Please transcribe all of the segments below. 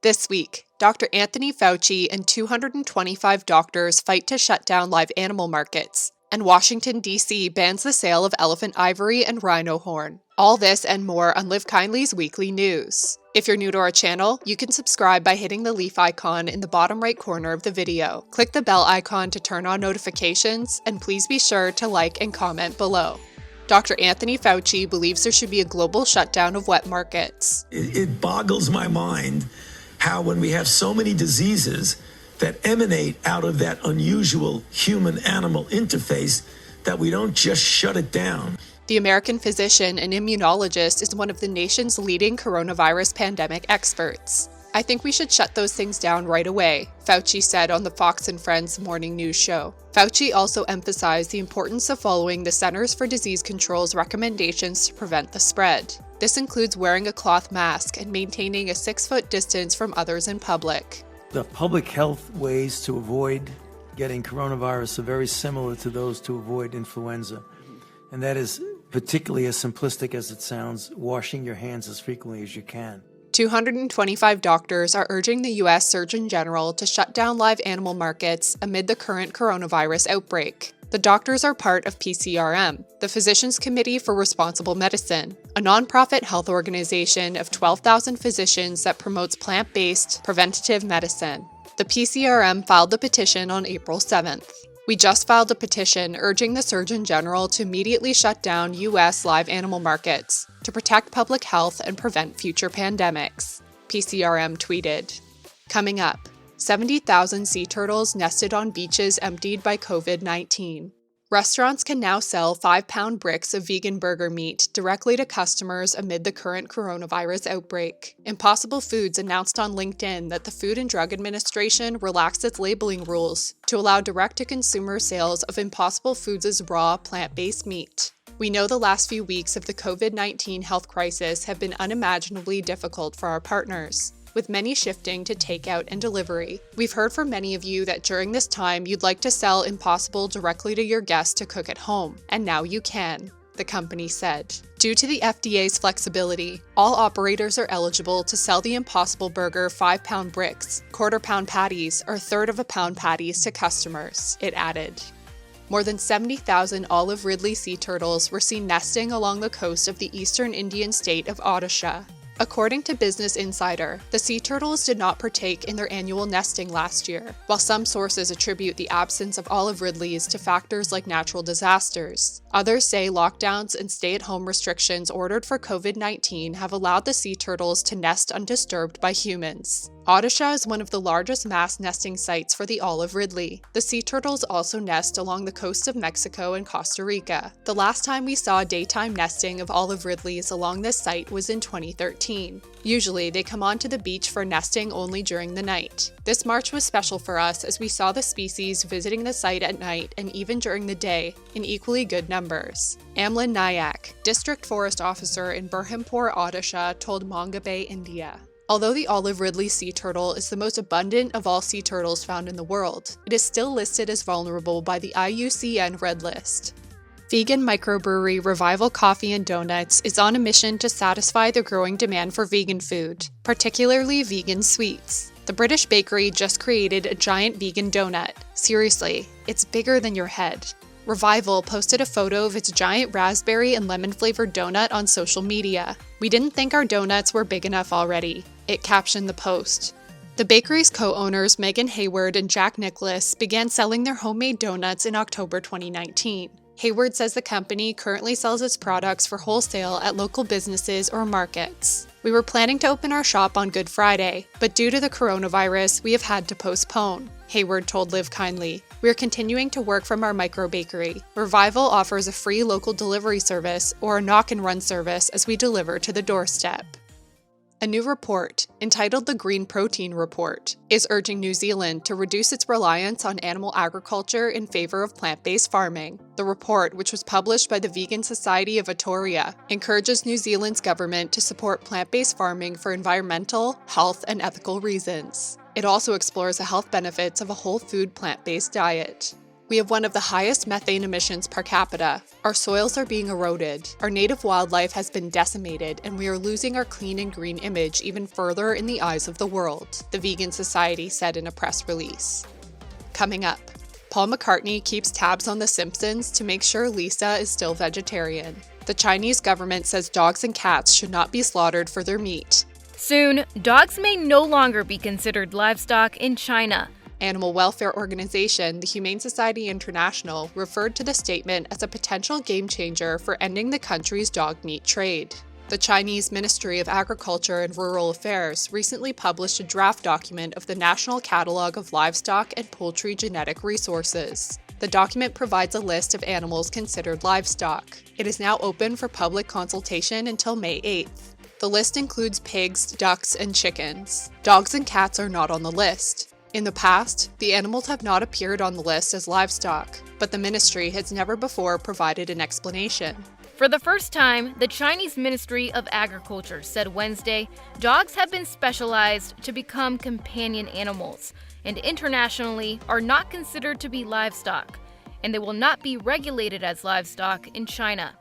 This week, Dr. Anthony Fauci and 225 doctors fight to shut down live animal markets, and Washington, D.C. bans the sale of elephant ivory and rhino horn. All this and more on Live Kindly's weekly news. If you're new to our channel, you can subscribe by hitting the leaf icon in the bottom right corner of the video. Click the bell icon to turn on notifications, and please be sure to like and comment below. Dr. Anthony Fauci believes there should be a global shutdown of wet markets. It boggles my mind how when we have so many diseases that emanate out of that unusual human-animal interface that we don't just shut it down. The American physician and immunologist is one of the nation's leading coronavirus pandemic experts. "I think we should shut those things down right away," Fauci said on the Fox and Friends morning news show. Fauci also emphasized the importance of following the Centers for Disease Control's recommendations to prevent the spread. This includes wearing a cloth mask and maintaining a 6-foot distance from others in public. The public health ways to avoid getting coronavirus are very similar to those to avoid influenza. And that is, particularly as simplistic as it sounds, washing your hands as frequently as you can. 225 doctors are urging the U.S. Surgeon General to shut down live animal markets amid the current coronavirus outbreak. The doctors are part of PCRM, the Physicians Committee for Responsible Medicine, a nonprofit health organization of 12,000 physicians that promotes plant-based preventative medicine. The PCRM filed the petition on April 7th. "We just filed a petition urging the Surgeon General to immediately shut down U.S. live animal markets to protect public health and prevent future pandemics," PCRM tweeted. Coming up, 70,000 sea turtles nested on beaches emptied by COVID-19. Restaurants can now sell 5-pound bricks of vegan burger meat directly to customers amid the current coronavirus outbreak. Impossible Foods announced on LinkedIn that the Food and Drug Administration relaxed its labeling rules to allow direct-to-consumer sales of Impossible Foods' raw, plant-based meat. We know the last few weeks of the COVID-19 health crisis have been unimaginably difficult for our partners, with many shifting to takeout and delivery. We've heard from many of you that during this time you'd like to sell Impossible directly to your guests to cook at home, and now you can, the company said. Due to the FDA's flexibility, all operators are eligible to sell the Impossible Burger 5-pound bricks, quarter-pound patties, or third-of-a-pound patties to customers, it added. More than 70,000 olive ridley sea turtles were seen nesting along the coast of the eastern Indian state of Odisha. According to Business Insider, the sea turtles did not partake in their annual nesting last year, while some sources attribute the absence of olive ridleys to factors like natural disasters. Others say lockdowns and stay-at-home restrictions ordered for COVID-19 have allowed the sea turtles to nest undisturbed by humans. Odisha is one of the largest mass nesting sites for the olive ridley. The sea turtles also nest along the coasts of Mexico and Costa Rica. The last time we saw daytime nesting of olive ridleys along this site was in 2013. Usually, they come onto the beach for nesting only during the night. This March was special for us as we saw the species visiting the site at night and even during the day in equally good numbers. Amlan Nayak, District Forest Officer in Berhampur, Odisha, told Manga Bay, India. Although the olive ridley sea turtle is the most abundant of all sea turtles found in the world, it is still listed as vulnerable by the IUCN Red List. Vegan microbrewery Revival Coffee and Donuts is on a mission to satisfy the growing demand for vegan food, particularly vegan sweets. The British bakery just created a giant vegan donut. Seriously, it's bigger than your head. Revival posted a photo of its giant raspberry and lemon-flavored donut on social media. "We didn't think our donuts were big enough already," it captioned the post. The bakery's co-owners Megan Hayward and Jack Nicholas began selling their homemade donuts in October 2019. Hayward says the company currently sells its products for wholesale at local businesses or markets. "We were planning to open our shop on Good Friday, but due to the coronavirus, we have had to postpone," Hayward told Live Kindly. "We are continuing to work from our micro-bakery. Revival offers a free local delivery service or a knock-and-run service as we deliver to the doorstep." A new report, entitled the Green Protein Report, is urging New Zealand to reduce its reliance on animal agriculture in favor of plant-based farming. The report, which was published by the Vegan Society of Victoria, encourages New Zealand's government to support plant-based farming for environmental, health, and ethical reasons. It also explores the health benefits of a whole food plant-based diet. We have one of the highest methane emissions per capita. Our soils are being eroded, our native wildlife has been decimated, and we are losing our clean and green image even further in the eyes of the world, the Vegan Society said in a press release. Coming up, Paul McCartney keeps tabs on The Simpsons to make sure Lisa is still vegetarian. The Chinese government says dogs and cats should not be slaughtered for their meat. Soon, dogs may no longer be considered livestock in China. Animal welfare organization, the Humane Society International, referred to the statement as a potential game changer for ending the country's dog meat trade. The Chinese Ministry of Agriculture and Rural Affairs recently published a draft document of the National Catalog of Livestock and Poultry Genetic Resources. The document provides a list of animals considered livestock. It is now open for public consultation until May 8th. The list includes pigs, ducks, and chickens. Dogs and cats are not on the list. In the past, the animals have not appeared on the list as livestock, but the ministry has never before provided an explanation. For the first time, the Chinese Ministry of Agriculture said Wednesday dogs have been specialized to become companion animals and internationally are not considered to be livestock, and they will not be regulated as livestock in China.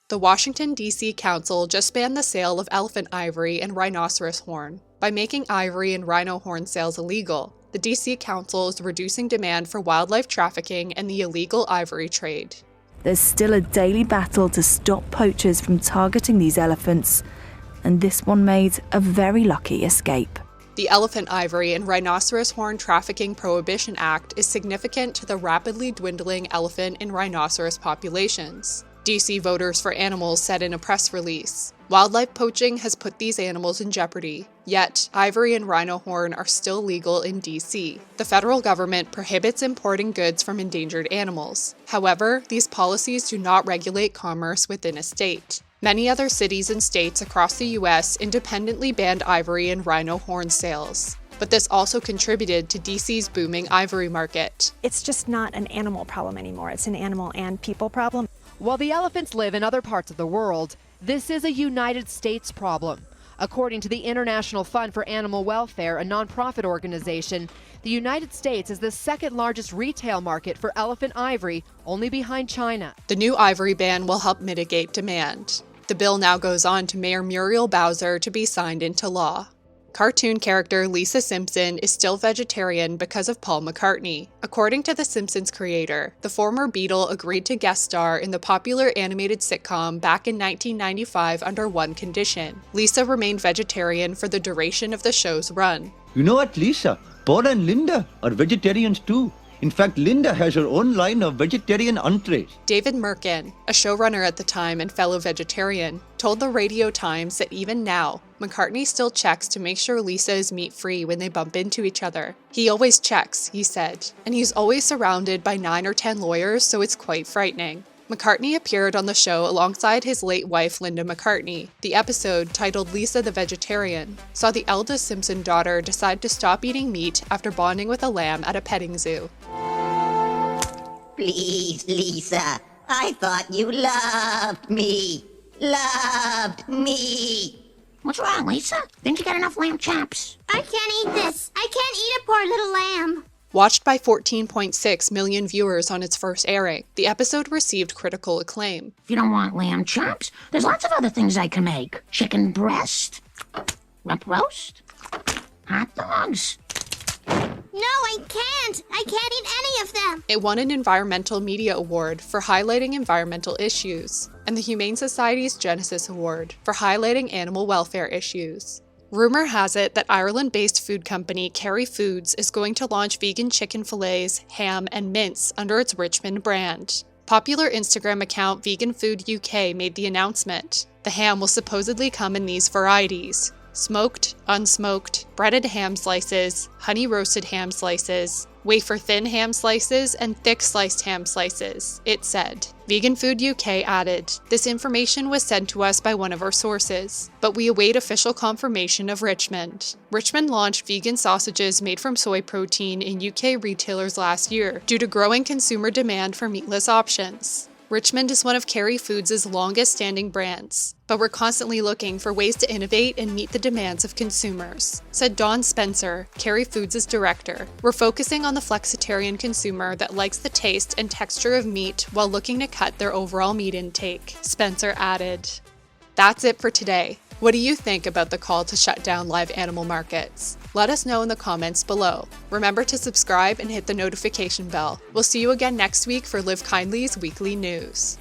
The Washington, D.C. Council just banned the sale of elephant ivory and rhinoceros horn. By making ivory and rhino horn sales illegal, the D.C. Council is reducing demand for wildlife trafficking and the illegal ivory trade. There's still a daily battle to stop poachers from targeting these elephants, and this one made a very lucky escape. The Elephant Ivory and Rhinoceros Horn Trafficking Prohibition Act is significant to the rapidly dwindling elephant and rhinoceros populations. D.C. Voters for Animals said in a press release, "Wildlife poaching has put these animals in jeopardy, yet ivory and rhino horn are still legal in D.C. The federal government prohibits importing goods from endangered animals. However, these policies do not regulate commerce within a state. Many other cities and states across the U.S. independently banned ivory and rhino horn sales. But this also contributed to D.C.'s booming ivory market." It's just not an animal problem anymore. It's an animal and people problem. While the elephants live in other parts of the world, this is a United States problem. According to the International Fund for Animal Welfare, a nonprofit organization, the United States is the second largest retail market for elephant ivory, only behind China. The new ivory ban will help mitigate demand. The bill now goes on to Mayor Muriel Bowser to be signed into law. Cartoon character Lisa Simpson is still vegetarian because of Paul McCartney. According to The Simpsons creator, the former Beatle agreed to guest star in the popular animated sitcom back in 1995 under one condition. Lisa remained vegetarian for the duration of the show's run. You know what, Lisa? Paul and Linda are vegetarians too. In fact, Linda has her own line of vegetarian entrees. David Merkin, a showrunner at the time and fellow vegetarian, told the Radio Times that even now, McCartney still checks to make sure Lisa is meat-free when they bump into each other. He always checks, he said, and he's always surrounded by 9 or 10 lawyers, so it's quite frightening. McCartney appeared on the show alongside his late wife Linda McCartney. The episode, titled Lisa the Vegetarian, saw the eldest Simpson daughter decide to stop eating meat after bonding with a lamb at a petting zoo. Please, Lisa, I thought you loved me. Loved me. What's wrong, Lisa? Didn't you get enough lamb chops? I can't eat this. I can't eat a poor little lamb. Watched by 14.6 million viewers on its first airing, the episode received critical acclaim. If you don't want lamb chops, there's lots of other things I can make. Chicken breast, rump roast, hot dogs. No, I can't. I can't eat any of them. It won an Environmental Media Award for highlighting environmental issues, and the Humane Society's Genesis Award for highlighting animal welfare issues. Rumor has it that Ireland-based food company Kerry Foods is going to launch vegan chicken fillets, ham, and mince under its Richmond brand. Popular Instagram account Vegan Food UK made the announcement. The ham will supposedly come in these varieties: smoked, unsmoked, breaded ham slices, honey roasted ham slices, wafer thin ham slices, and thick sliced ham slices, it said. Vegan Food UK added, "This information was sent to us by one of our sources, but we await official confirmation of Richmond." Richmond launched vegan sausages made from soy protein in UK retailers last year due to growing consumer demand for meatless options. Richmond is one of Kerry Foods' longest-standing brands, but we're constantly looking for ways to innovate and meet the demands of consumers, said Dawn Spencer, Kerry Foods' director. We're focusing on the flexitarian consumer that likes the taste and texture of meat while looking to cut their overall meat intake, Spencer added. That's it for today. What do you think about the call to shut down live animal markets? Let us know in the comments below. Remember to subscribe and hit the notification bell. We'll see you again next week for Live Kindly's weekly news.